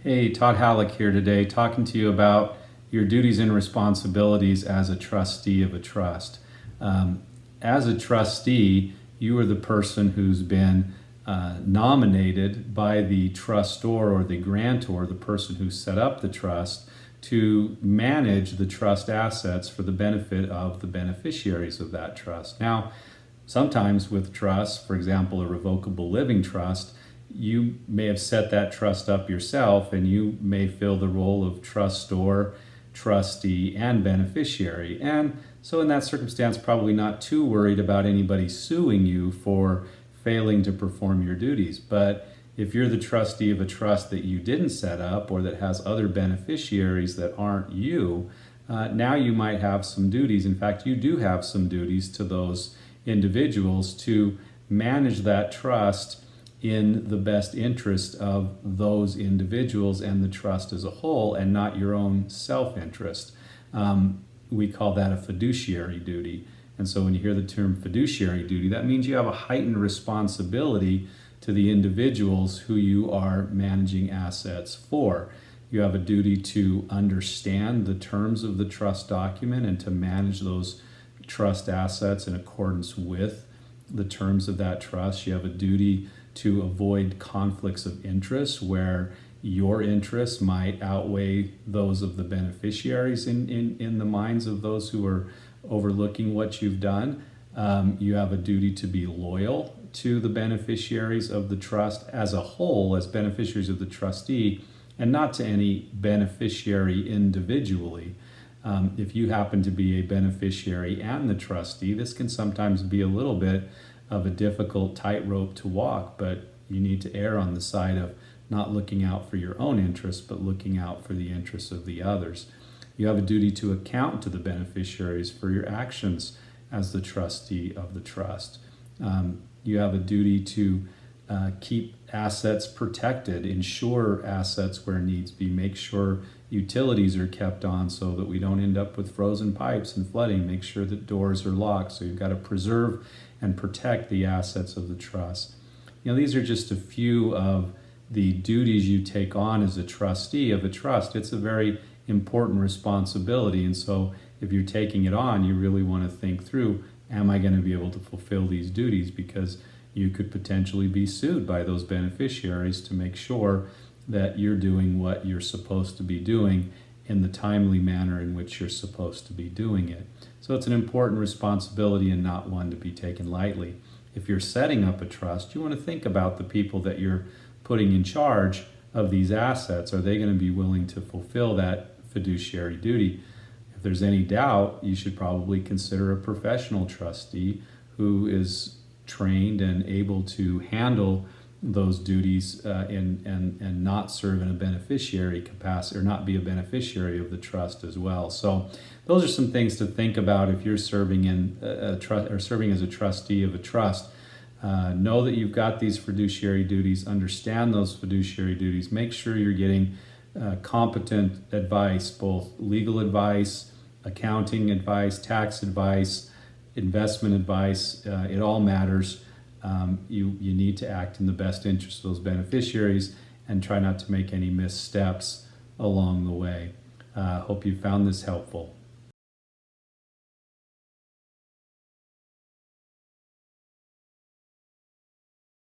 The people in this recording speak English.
Hey, Todd Halleck here today, talking to you about your duties and responsibilities as a trustee of a trust. As a trustee, you are the person who's been nominated by the trustor or the grantor, the person who set up the trust, to manage the trust assets for the benefit of the beneficiaries of that trust. Now, sometimes with trusts, for example, a revocable living trust, you may have set that trust up yourself, and you may fill the role of trustor, trustee, and beneficiary. And so in that circumstance, probably not too worried about anybody suing you for failing to perform your duties. But if you're the trustee of a trust that you didn't set up or that has other beneficiaries that aren't you, now you might have some duties. In fact, you do have some duties to those individuals to manage that trust in the best interest of those individuals and the trust as a whole, and not your own self-interest. We call that a fiduciary duty. And so when you hear the term fiduciary duty, that means you have a heightened responsibility to the individuals who you are managing assets for. You have a duty to understand the terms of the trust document and to manage those trust assets in accordance with the terms of that trust. You have a duty to avoid conflicts of interest where your interests might outweigh those of the beneficiaries in the minds of those who are overlooking what you've done. You have a duty to be loyal to the beneficiaries of the trust as a whole, as beneficiaries of the trustee, and not to any beneficiary individually. If you happen to be a beneficiary and the trustee, this can sometimes be a little bit of a difficult tightrope to walk, but you need to err on the side of not looking out for your own interests, but looking out for the interests of the others. You have a duty to account to the beneficiaries for your actions as the trustee of the trust. You have a duty to keep assets protected, insure assets where needs be, make sure utilities are kept on so that we don't end up with frozen pipes and flooding, make sure that doors are locked. So you've got to preserve and protect the assets of the trust. These are just a few of the duties you take on as a trustee of a trust. It's a very important responsibility, and so if you're taking it on, you really want to think through, am I going to be able to fulfill these duties? Because you could potentially be sued by those beneficiaries to make sure that you're doing what you're supposed to be doing in the timely manner in which you're supposed to be doing it. So it's an important responsibility and not one to be taken lightly. If you're setting up a trust, you want to think about the people that you're putting in charge of these assets. Are they going to be willing to fulfill that fiduciary duty? If there's any doubt, you should probably consider a professional trustee who is trained and able to handle those duties and not serve in a beneficiary capacity or not be a beneficiary of the trust as well. So those are some things to think about if you're serving in a trust or serving as a trustee of a trust. Know that you've got these fiduciary duties, understand those fiduciary duties, make sure you're getting competent advice, both legal advice, accounting advice, tax advice, investment advice. It all matters. You need to act in the best interest of those beneficiaries and try not to make any missteps along the way. Hope you found this helpful.